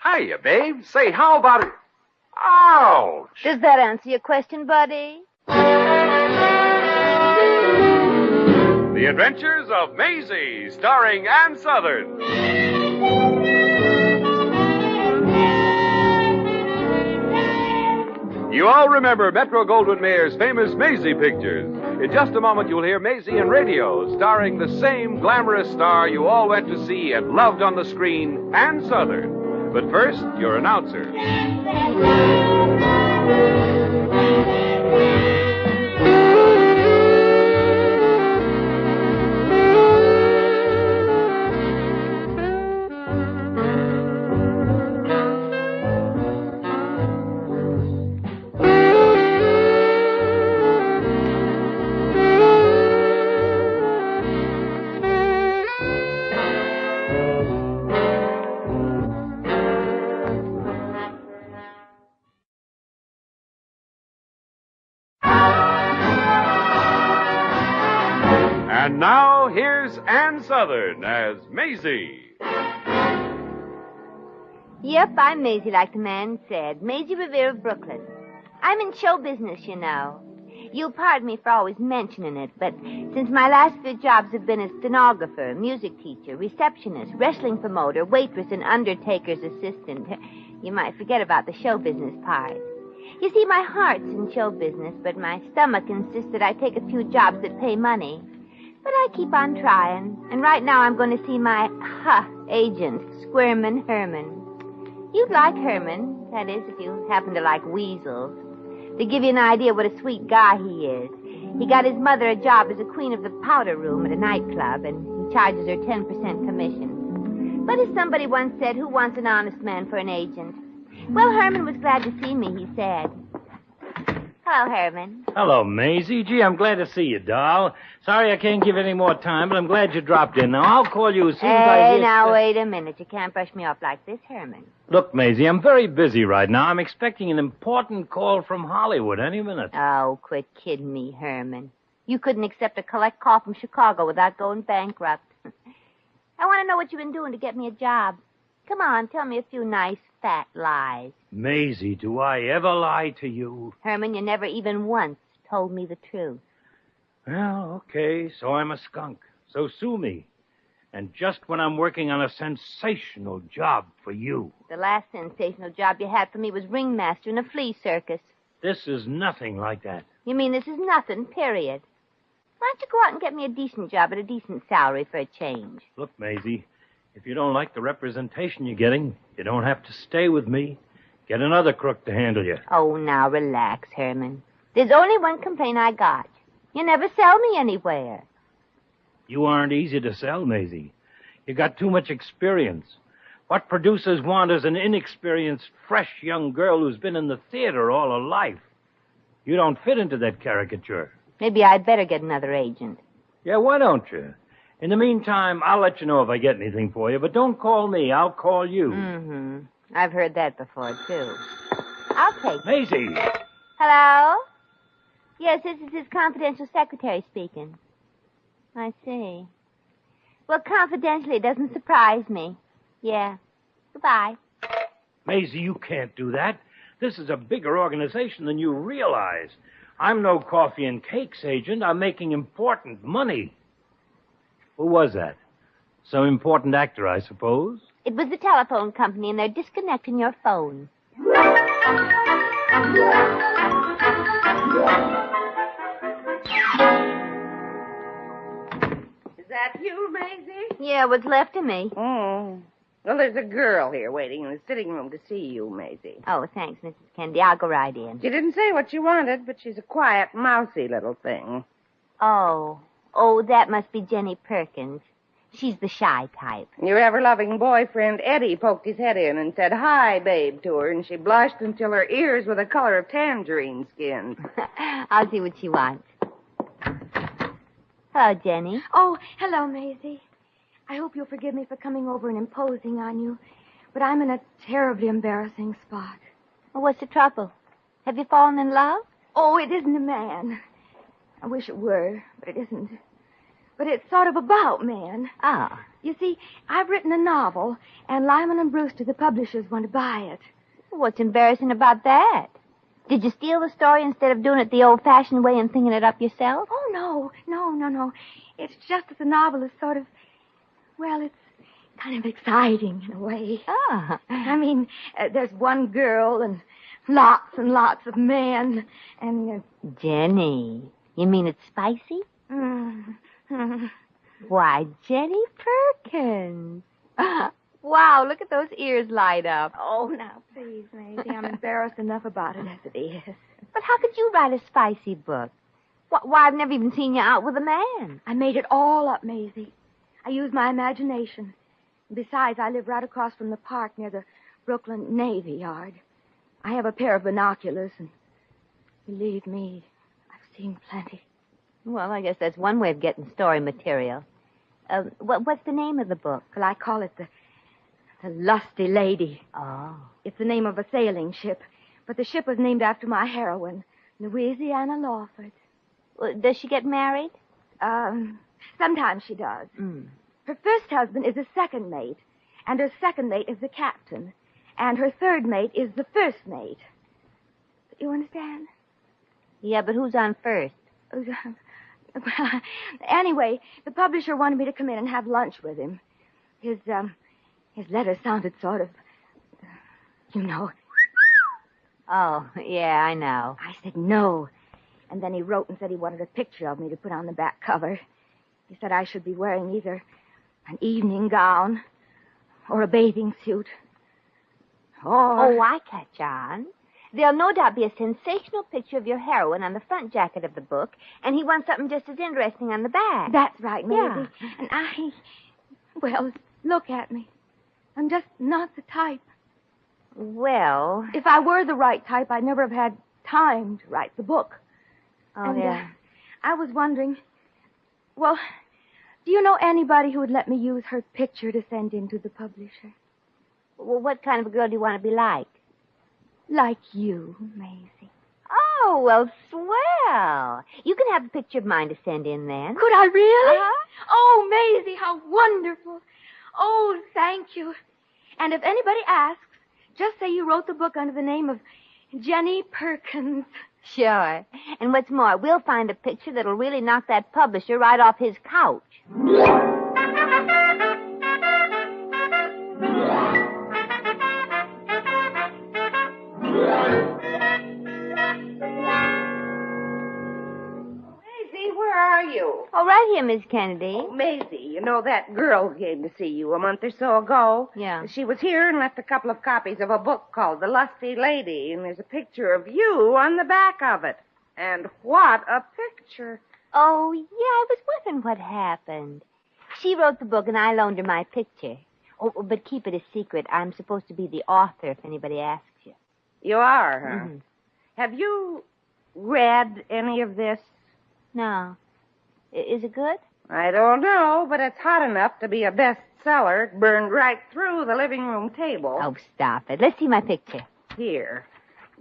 Hiya, babe. Say, how about it? Ouch! Does that answer your question, buddy? The Adventures of Maisie, starring Ann Southern. You all remember Metro-Goldwyn-Mayer's famous Maisie pictures. In just a moment, you'll hear Maisie in radio, starring the same glamorous star you all went to see and loved on the screen, Ann Southern. But first, your announcer. And now, here's Ann Southern as Maisie. Yep, I'm Maisie, like the man said. Maisie Revere of Brooklyn. I'm in show business, you know. You'll pardon me for always mentioning it, but since my last few jobs have been as stenographer, music teacher, receptionist, wrestling promoter, waitress, and undertaker's assistant, you might forget about the show business part. You see, my heart's in show business, but my stomach insists that I take a few jobs that pay money. But I keep on trying, and right now I'm going to see my, agent, Squirman Herman. You'd like Herman, that is, if you happen to like weasels. To give you an idea what a sweet guy he is, he got his mother a job as a queen of the powder room at a nightclub, and he charges her 10% commission. But as somebody once said, who wants an honest man for an agent? Well, Herman was glad to see me, he said. Hello, Herman. Hello, Maisie. Gee, I'm glad to see you, doll. Sorry I can't give any more time, but I'm glad you dropped in. Now, I'll call you as soon as I Hey, now, wait a minute. You can't brush me off like this, Herman. Look, Maisie, I'm very busy right now. I'm expecting an important call from Hollywood any minute. Oh, quit kidding me, Herman. You couldn't accept a collect call from Chicago without going bankrupt. I want to know what you've been doing to get me a job. Come on, tell me a few nice, fat lies. Maisie, do I ever lie to you? Herman, you never even once told me the truth. Well, okay, so I'm a skunk. So sue me. And just when I'm working on a sensational job for you. The last sensational job you had for me was ringmaster in a flea circus. This is nothing like that. You mean this is nothing, period? Why don't you go out and get me a decent job at a decent salary for a change? Look, Maisie, if you don't like the representation you're getting, you don't have to stay with me. Get another crook to handle you. Oh, now relax, Herman. There's only one complaint I got. You never sell me anywhere. You aren't easy to sell, Maisie. You got too much experience. What producers want is an inexperienced, fresh young girl who's been in the theater all her life. You don't fit into that caricature. Maybe I'd better get another agent. Yeah, why don't you? In the meantime, I'll let you know if I get anything for you, but don't call me. I'll call you. Mm-hmm. I've heard that before, too. I'll take it. Maisie! Hello? Yes, this is his confidential secretary speaking. I see. Well, confidentially, it doesn't surprise me. Yeah. Goodbye. Maisie, you can't do that. This is a bigger organization than you realize. I'm no coffee and cakes agent. I'm making important money. Who was that? Some important actor, I suppose? It was the telephone company, and they're disconnecting your phone. Is that you, Maisie? Yeah, what's left of me. Oh. Well, there's a girl here waiting in the sitting room to see you, Maisie. Oh, thanks, Mrs. Kennedy. I'll go right in. She didn't say what you wanted, but she's a quiet, mousy little thing. Oh, that must be Jenny Perkins. She's the shy type. Your ever-loving boyfriend, Eddie, poked his head in and said, "Hi, babe," to her, and she blushed until her ears were the color of tangerine skin. I'll see what she wants. Hello, Jenny. Oh, hello, Maisie. I hope you'll forgive me for coming over and imposing on you, but I'm in a terribly embarrassing spot. Well, what's the trouble? Have you fallen in love? Oh, it isn't a man. I wish it were, but it isn't. but it's sort of about men. Oh. You see, I've written a novel, and Lyman and Brewster, the publishers, want to buy it. What's embarrassing about that? Did you steal the story instead of doing it the old-fashioned way and thinking it up yourself? Oh, no. It's just that the novel is sort of, well, it's kind of exciting in a way. Oh. I mean, there's one girl and lots of men, and... Jenny, you mean it's spicy? Why, Jenny Perkins. Wow, look at those ears light up. Oh, now, please, Maisie, I'm embarrassed enough about it as it is. But how could you write a spicy book? Why, I've never even seen you out with a man. I made it all up, Maisie. I used my imagination. Besides, I live right across from the park near the Brooklyn Navy Yard. I have a pair of binoculars, and believe me, I've seen plenty. Well, I guess that's one way of getting story material. What's the name of the book? Well, I call it The Lusty Lady. Oh. It's the name of a sailing ship, but the ship was named after my heroine, Louisiana Lawford. Well, does she get married? Sometimes she does. Her first husband is a second mate, and her second mate is the captain, and her third mate is the first mate. You understand? Yeah, but who's on first? Well, anyway, the publisher wanted me to come in and have lunch with him. His letter sounded sort of, you know. Oh, yeah, I know. I said no. And then he wrote and said he wanted a picture of me to put on the back cover. He said I should be wearing either an evening gown or a bathing suit. Oh, I catch on. There'll no doubt be a sensational picture of your heroine on the front jacket of the book, and he wants something just as interesting on the back. That's right, Maisie. Yeah. And well, look at me. I'm just not the type. Well... If I were the right type, I'd never have had time to write the book. Oh, and, yeah. I was wondering, well, do you know anybody who would let me use her picture to send in to the publisher? Well, what kind of a girl do you want to be like? Like you, Maisie. Oh, well, swell. You can have a picture of mine to send in then. Could I really? Uh-huh. Oh, Maisie, how wonderful. Oh, thank you. And if anybody asks, just say you wrote the book under the name of Jenny Perkins. Sure. And what's more, we'll find a picture that'll really knock that publisher right off his couch. Maisie, where are you? Oh, right here, Miss Kennedy. Oh, Maisie, you know that girl came to see you a month or so ago? Yeah. She was here and left a couple of copies of a book called The Lusty Lady, and there's a picture of you on the back of it. And what a picture. Oh, yeah, I was wondering what happened. She wrote the book and I loaned her my picture. Oh, but keep it a secret. I'm supposed to be the author if anybody asks you. You are, huh? Mm-hmm. Have you read any of this? No. Is it good? I don't know, but it's hot enough to be a bestseller. It burned right through the living room table. Oh, stop it. Let's see my picture. Here.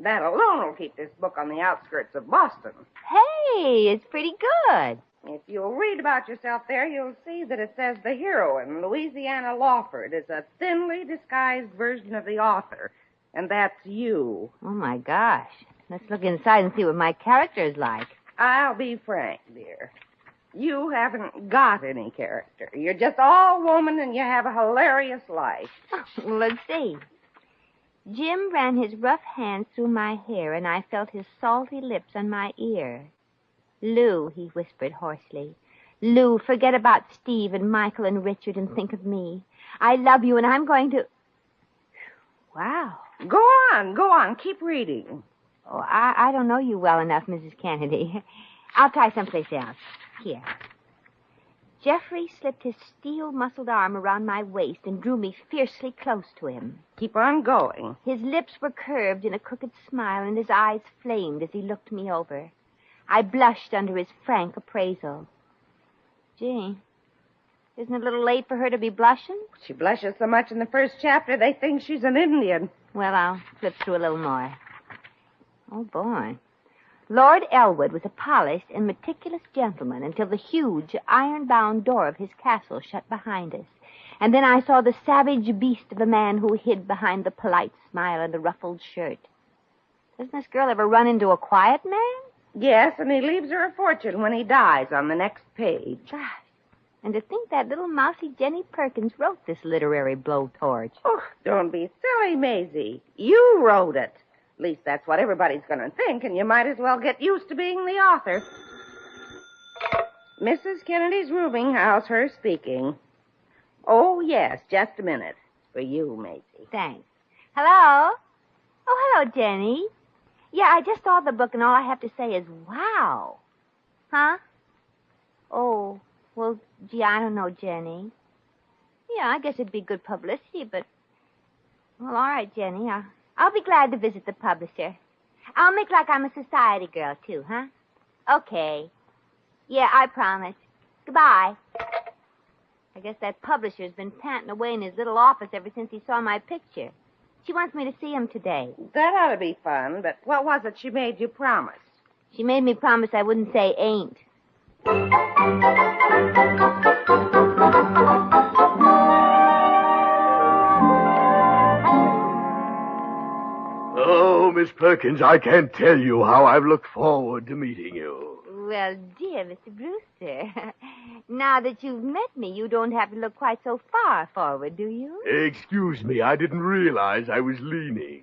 That alone will keep this book on the outskirts of Boston. Hey, it's pretty good. If you'll read about yourself there, you'll see that it says the heroine, Louisiana Lawford, is a thinly disguised version of the author. And that's you. Oh, my gosh. Let's look inside and see what my character is like. I'll be frank, dear. You haven't got any character. You're just all woman and you have a hilarious life. Well, let's see. Jim ran his rough hands through my hair, and I felt his salty lips on my ear. Lou, he whispered hoarsely. Lou, forget about Steve and Michael and Richard and think of me. I love you, and I'm going to... Wow. Go on. Keep reading. Oh, I don't know you well enough, Mrs. Kennedy. I'll try someplace else. Here. Jeffrey slipped his steel-muscled arm around my waist and drew me fiercely close to him. Keep on going. His lips were curved in a crooked smile, and his eyes flamed as he looked me over. I blushed under his frank appraisal. Gee, isn't it a little late for her to be blushing? She blushes so much in the first chapter, they think she's an Indian. Well, I'll flip through a little more. Oh, boy. Lord Elwood was a polished and meticulous gentleman until the huge iron-bound door of his castle shut behind us. And then I saw the savage beast of a man who hid behind the polite smile and the ruffled shirt. Doesn't this girl ever run into a quiet man? Yes, and he leaves her a fortune when he dies on the next page. Gosh. And to think that little mousy Jenny Perkins wrote this literary blowtorch. Oh, don't be silly, Maisie. You wrote it. At least that's what everybody's going to think, and you might as well get used to being the author. Mrs. Kennedy's rooming house, her speaking. Oh, yes, just a minute. For you, Maisie. Thanks. Hello? Oh, hello, Jenny. Yeah, I just saw the book, and all I have to say is, wow. Huh? Oh, well, gee, I don't know, Jenny. Yeah, I guess it'd be good publicity, but... Well, all right, Jenny. I'll be glad to visit the publisher. I'll make like I'm a society girl, too, huh? Okay. Yeah, I promise. Goodbye. I guess that publisher's been panting away in his little office ever since he saw my picture. She wants me to see him today. That ought to be fun, but what was it she made you promise? She made me promise I wouldn't say ain't. Oh, Miss Perkins, I can't tell you how I've looked forward to meeting you. Well, dear Mr. Brewster, now that you've met me, you don't have to look quite so far forward, do you? Excuse me, I didn't realize I was leaning.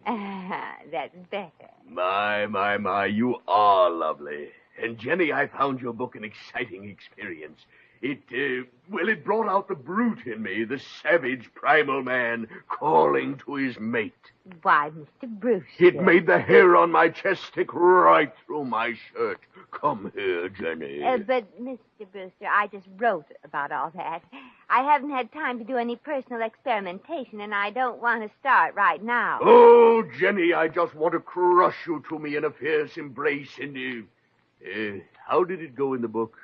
That's better. My, you are lovely. And, Jenny, I found your book an exciting experience. It brought out the brute in me, the savage primal man calling to his mate. Why, Mr. Brewster. It made the hair on my chest stick right through my shirt. Come here, Jenny. But, Mr. Brewster, I just wrote about all that. I haven't had time to do any personal experimentation, and I don't want to start right now. Oh, Jenny, I just want to crush you to me in a fierce embrace. And, how did it go in the book?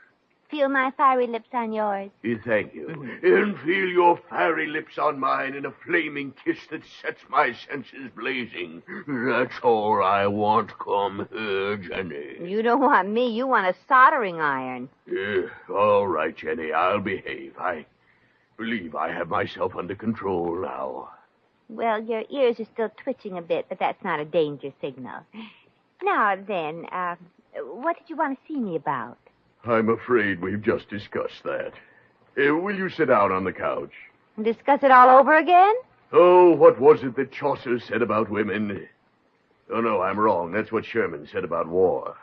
Feel my fiery lips on yours. Thank you. And feel your fiery lips on mine in a flaming kiss that sets my senses blazing. That's all I want. Come here, Jenny. You don't want me. You want a soldering iron. All right, Jenny, I'll behave. I believe I have myself under control now. Well, your ears are still twitching a bit, but that's not a danger signal. Now, then, what did you want to see me about? I'm afraid we've just discussed that. Will you sit down on the couch? And discuss it all over again? Oh, what was it that Chaucer said about women? Oh, no, I'm wrong. That's what Sherman said about war.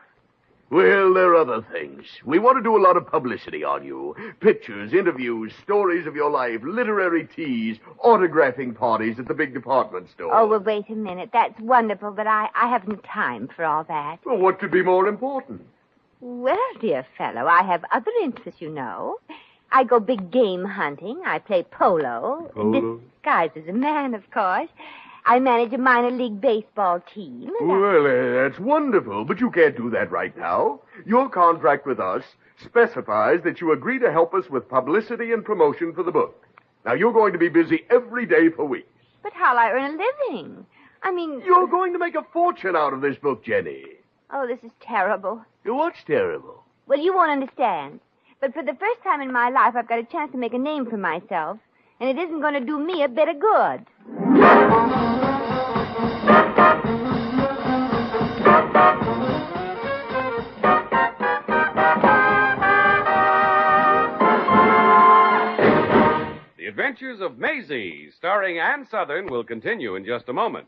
Well, there are other things. We want to do a lot of publicity on you. Pictures, interviews, stories of your life, literary teas, autographing parties at the big department store. Oh, well, wait a minute. That's wonderful, but I haven't time for all that. Well, what could be more important? Well, dear fellow, I have other interests, you know. I go big game hunting. I play polo. Polo? Disguised as a man, of course. I manage a minor league baseball team. Well, that's wonderful, but you can't do that right now. Your contract with us specifies that you agree to help us with publicity and promotion for the book. Now, you're going to be busy every day for weeks. But how'll I earn a living? I mean... You're going to make a fortune out of this book, Jenny. Oh, this is terrible. What's terrible? Well, you won't understand. But for the first time in my life, I've got a chance to make a name for myself. And it isn't going to do me a bit of good. The Adventures of Maisie, starring Ann Southern, will continue in just a moment.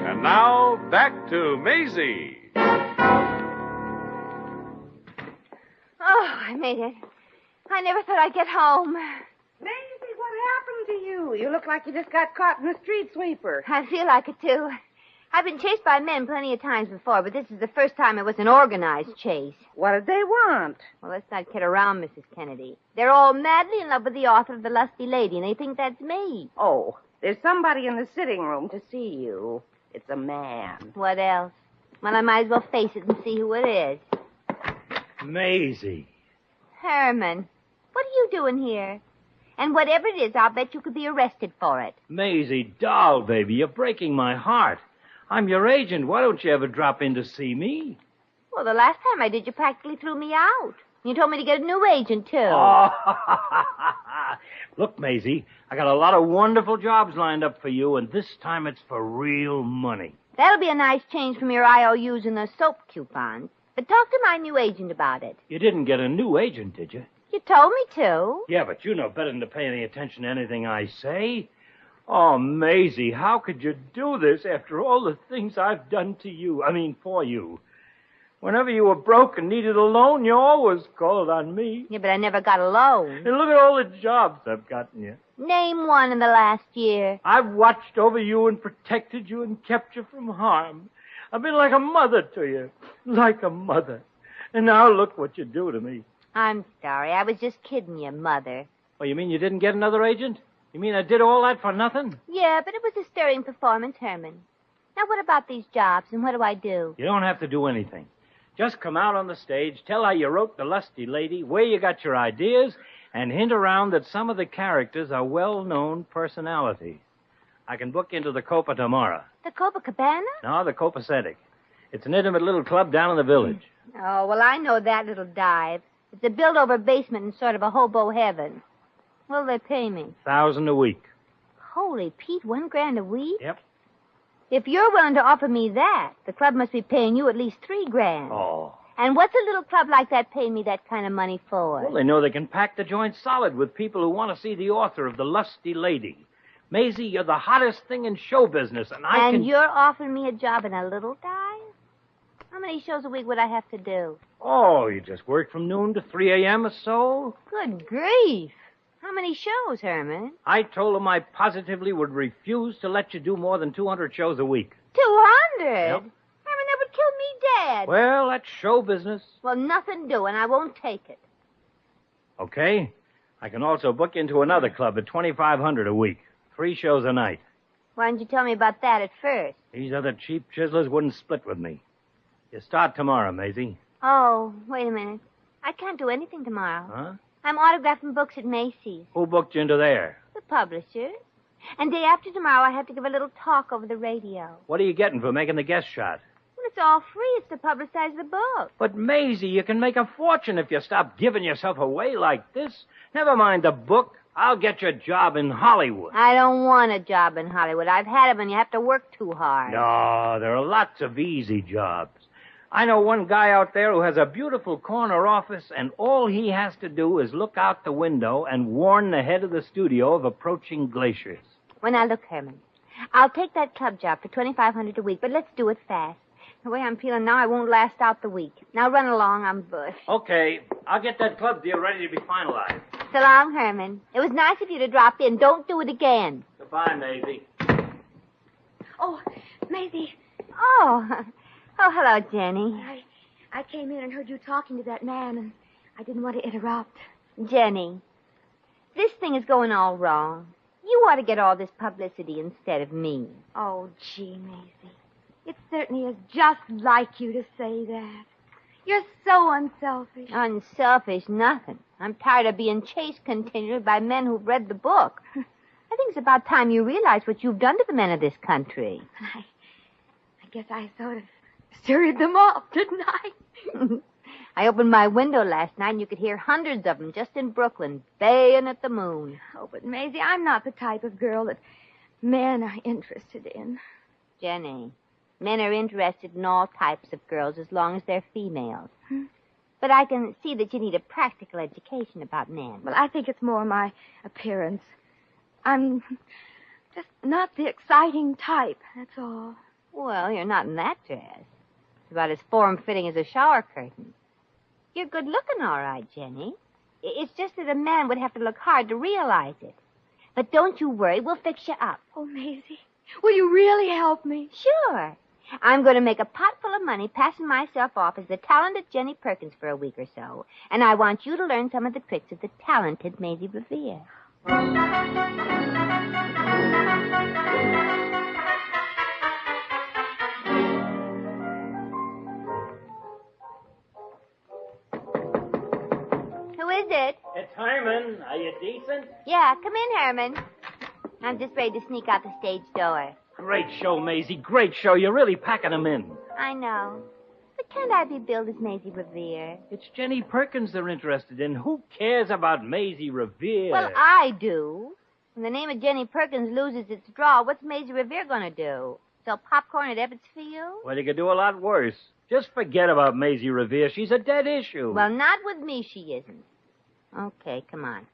And now, back to Maisie. I made it. I never thought I'd get home. Maisie, what happened to you? You look like you just got caught in a street sweeper. I feel like it, too. I've been chased by men plenty of times before, but this is the first time it was an organized chase. What did they want? Well, let's not kid around, Mrs. Kennedy. They're all madly in love with the author of The Lusty Lady, and they think that's me. Oh, there's somebody in the sitting room to see you. It's a man. What else? Well, I might as well face it and see who it is. Maisie. Herman, what are you doing here? And whatever it is, I'll bet you could be arrested for it. Maisie, doll, baby, you're breaking my heart. I'm your agent. Why don't you ever drop in to see me? Well, the last time I did, you practically threw me out. You told me to get a new agent, too. Oh. Look, Maisie, I got a lot of wonderful jobs lined up for you, and this time it's for real money. That'll be a nice change from your IOUs and those soap coupons. But talk to my new agent about it. You didn't get a new agent, did you? You told me to. Yeah, but you know better than to pay any attention to anything I say. Oh, Maisie, how could you do this after all the things I've done to you? I mean, for you. Whenever you were broke and needed a loan, you always called on me. Yeah, but I never got a loan. And look at all the jobs I've gotten you. Name one in the last year. I've watched over you and protected you and kept you from harm. I've been like a mother to you. Like a mother. And now look what you do to me. I'm sorry. I was just kidding you, Mother. Oh, you mean you didn't get another agent? You mean I did all that for nothing? Yeah, but it was a stirring performance, Herman. Now, what about these jobs, and what do I do? You don't have to do anything. Just come out on the stage, tell how you wrote The Lusty Lady, where you got your ideas, and hint around that some of the characters are well-known personalities. I can book into the Copa tomorrow. The Copacabana? No, the Copacetic. It's an intimate little club down in the village. Oh, well, I know that little dive. It's a built-over basement in sort of a hobo heaven. What'll they pay me? $1,000 a week. Holy Pete, $1,000 a week? Yep. If you're willing to offer me that, the club must be paying you at least $3,000. Oh. And what's a little club like that paying me that kind of money for? Well, they know they can pack the joint solid with people who want to see the author of The Lusty Lady. Maisie, you're the hottest thing in show business, and I can... And you're offering me a job in a little dive? How many shows a week would I have to do? Oh, you just work from noon to 3 a.m. or so? Good grief. How many shows, Herman? I told them I positively would refuse to let you do more than 200 shows a week. 200? Yep. Herman, that would kill me dead. Well, that's show business. Well, nothing doing. I won't take it. Okay. I can also book into another club at $2,500 a week. 3 shows a night. Why didn't you tell me about that at first? These other cheap chiselers wouldn't split with me. You start tomorrow, Maisie. Oh, wait a minute. I can't do anything tomorrow. Huh? I'm autographing books at Macy's. Who booked you into there? The publishers. And day after tomorrow, I have to give a little talk over the radio. What are you getting for making the guest shot? Well, it's all free. It's to publicize the book. But, Maisie, you can make a fortune if you stop giving yourself away like this. Never mind the book. I'll get you a job in Hollywood. I don't want a job in Hollywood. I've had them, and you have to work too hard. No, there are lots of easy jobs. I know one guy out there who has a beautiful corner office, and all he has to do is look out the window and warn the head of the studio of approaching glaciers. Well, now, look, Herman. I'll take that club job for $2,500 a week, but let's do it fast. The way I'm feeling now, I won't last out the week. Now, run along. I'm bushed. Okay, I'll get that club deal ready to be finalized. So long, Herman. It was nice of you to drop in. Don't do it again. Goodbye, Maisie. Oh, Maisie, Oh, hello, Jenny. I came in and heard you talking to that man, and I didn't want to interrupt. Jenny, this thing is going all wrong. You ought to get all this publicity instead of me. Oh, gee, Maisie. It certainly is just like you to say that. You're so unselfish. Unselfish, nothing. I'm tired of being chased continually by men who've read the book. I think it's about time you realize what you've done to the men of this country. I guess I sort of stirred them up, didn't I? I opened my window last night, and you could hear hundreds of them just in Brooklyn, baying at the moon. Oh, but Maisie, I'm not the type of girl that men are interested in. Jenny, men are interested in all types of girls as long as they're females. But I can see that you need a practical education about men. Well, I think it's more my appearance. I'm just not the exciting type, that's all. Well, you're not in that dress. It's about as form-fitting as a shower curtain. You're good looking, all right, Jenny. It's just that a man would have to look hard to realize it. But don't you worry, we'll fix you up. Oh, Maisie, will you really help me? Sure. I'm going to make a pot full of money passing myself off as the talented Jenny Perkins for a week or so. And I want you to learn some of the tricks of the talented Maisie Revere. Who is it? It's Herman. Are you decent? Yeah, come in, Herman. I'm just ready to sneak out the stage door. Great show, Maisie. Great show. You're really packing them in. I know. But can't I be billed as Maisie Revere? It's Jenny Perkins they're interested in. Who cares about Maisie Revere? Well, I do. When the name of Jenny Perkins loses its draw, what's Maisie Revere going to do? Sell popcorn at Ebbets Field? Well, you could do a lot worse. Just forget about Maisie Revere. She's a dead issue. Well, not with me, she isn't. Okay, come on.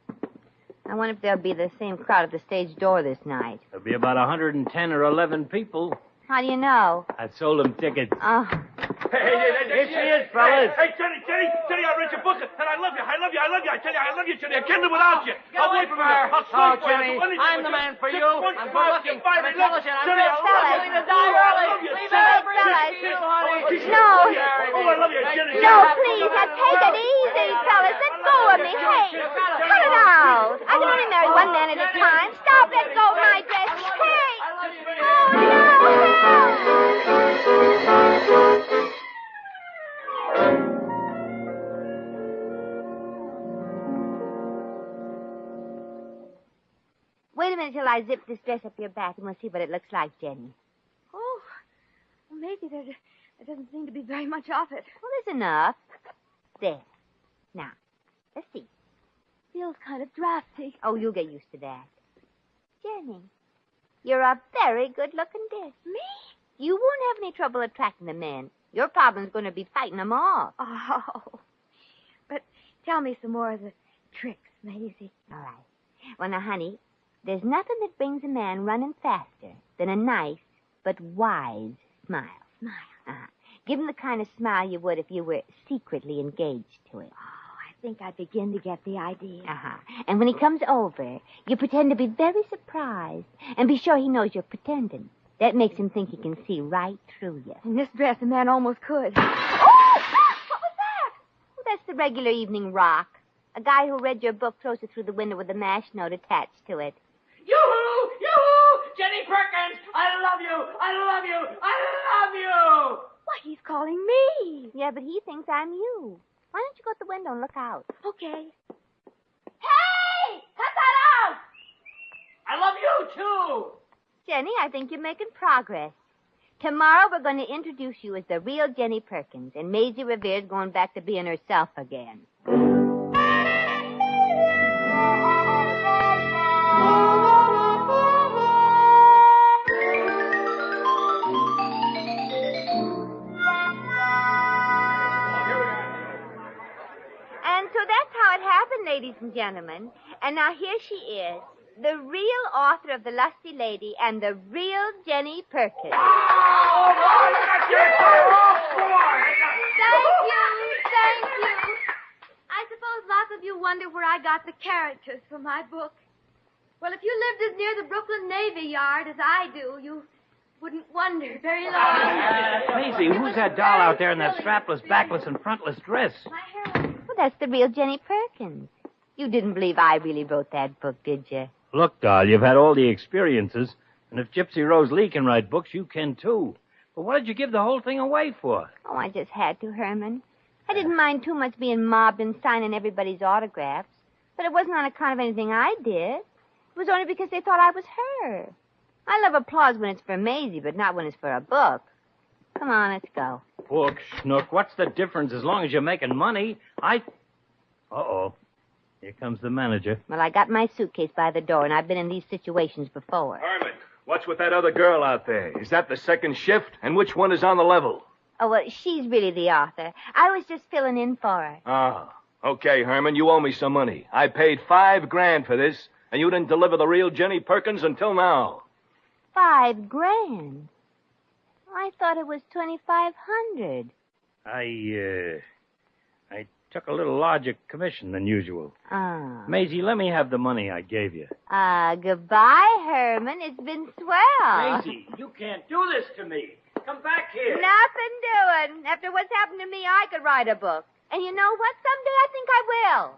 I wonder if there'll be the same crowd at the stage door this night. There'll be about 110 or 11 people. How do you know? I sold them tickets. Oh. Here she is, fellas. Hey, Jenny, I read your book, and I love you. I tell you, I love you, Jenny. I can't live without you. I'll wait for her. I'll smoke for you. I'm the man for you. I'm good looking. I'm intelligent. I'm Jenny, willing to die early. Leave everything to you, honey. No. Oh, I love you, Jenny. No, please. Now take it easy, fellas. Let go of me. Hey, cut it out. I can only marry one man at a time. Stop. Let go of my dress. Hey. Oh, no. Wait a minute till I zip this dress up your back, and we'll see what it looks like, Jenny. Oh, well, maybe there doesn't seem to be very much of it. Well, there's enough. There. Now, let's see. Feels kind of drafty. Oh, you'll get used to that. Jenny, you're a very good-looking dish. Me? You won't have any trouble attracting the men. Your problem's going to be fighting them off. Oh. But tell me some more of the tricks, Maisie. All right. Well, now, honey, there's nothing that brings a man running faster than a nice but wise smile. Smile. Uh-huh. Give him the kind of smile you would if you were secretly engaged to him. Oh, I think I begin to get the idea. Uh-huh. And when he comes over, you pretend to be very surprised and be sure he knows you're pretending. That makes him think he can see right through you. In this dress, a man almost could. Oh! What was that? Oh, that's the regular evening rock. A guy who read your book throws it through the window with a mash note attached to it. Yoo-hoo! Yoo-hoo! Jenny Perkins! I love you! I love you! I love you! Why, he's calling me. Yeah, but he thinks I'm you. Why don't you go to the window and look out? Okay. Hey! Cut that out! I love you, too! Jenny, I think you're making progress. Tomorrow we're going to introduce you as the real Jenny Perkins, and Maisie Revere's going back to being herself again. And so that's how it happened, ladies and gentlemen. And now here she is, the real author of The Lusty Lady and the real Jenny Perkins. Oh, boy! Thank you. I suppose lots of you wonder where I got the characters for my book. Well, if you lived as near the Brooklyn Navy Yard as I do, you wouldn't wonder very long. Maisie, who's that doll out there in that strapless, backless, and frontless dress? My heroine. Well, that's the real Jenny Perkins. You didn't believe I really wrote that book, did you? Look, doll, you've had all the experiences, and if Gypsy Rose Lee can write books, you can too. But what did you give the whole thing away for? Oh, I just had to, Herman. I didn't mind too much being mobbed and signing everybody's autographs. But it wasn't on account of anything I did. It was only because they thought I was her. I love applause when it's for Maisie, but not when it's for a book. Come on, let's go. Book, Schnook, what's the difference as long as you're making money? Uh-oh. Here comes the manager. Well, I got my suitcase by the door, and I've been in these situations before. Herman, what's with that other girl out there? Is that the second shift? And which one is on the level? Oh, well, she's really the author. I was just filling in for her. Ah, okay, Herman, you owe me some money. I paid $5,000 for this, and you didn't deliver the real Jenny Perkins until now. $5,000? I thought it was $2,500. I Took a little larger commission than usual. Oh. Maisie, let me have the money I gave you. Goodbye, Herman. It's been swell. Maisie, you can't do this to me. Come back here. Nothing doing. After what's happened to me, I could write a book. And you know what? Someday I think I will.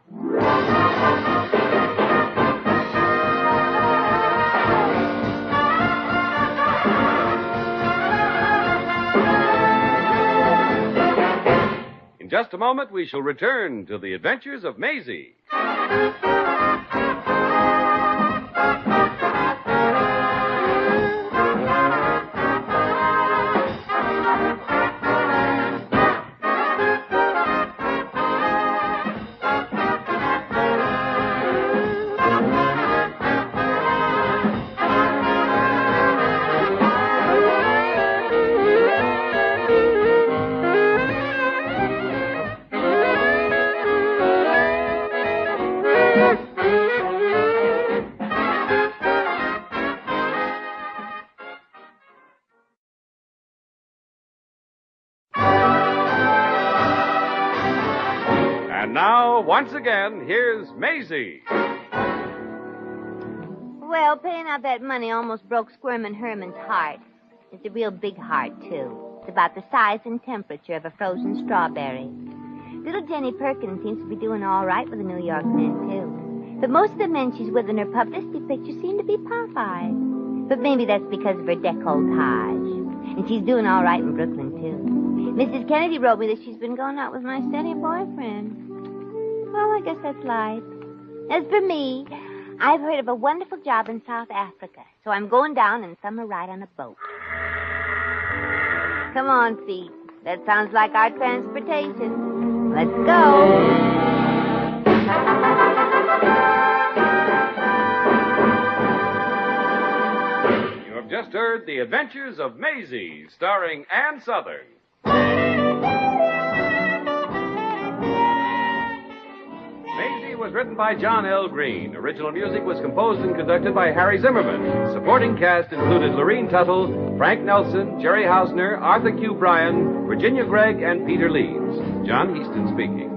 In just a moment, we shall return to the adventures of Maisie. And now, once again, here's Maisie. Well, paying out that money almost broke Squirmin' Herman's heart. It's a real big heart, too. It's about the size and temperature of a frozen strawberry. Little Jenny Perkins seems to be doing all right with the New York men, too. But most of the men she's with in her publicity pictures seem to be pop-eyes. But maybe that's because of her décolletage. And she's doing all right in Brooklyn, too. Mrs. Kennedy wrote me that she's been going out with my steady boyfriend. Well, I guess that's life. As for me, I've heard of a wonderful job in South Africa, so I'm going down and summer ride on a boat. Come on, feet. That sounds like our transportation. Let's go. You have just heard The Adventures of Maisie, starring Ann Sothern. Maisie was written by John L. Green. Original music was composed and conducted by Harry Zimmerman. Supporting cast included Lorene Tuttle, Frank Nelson, Jerry Hausner, Arthur Q. Bryan, Virginia Gregg, and Peter Leeds. John Heaston speaking.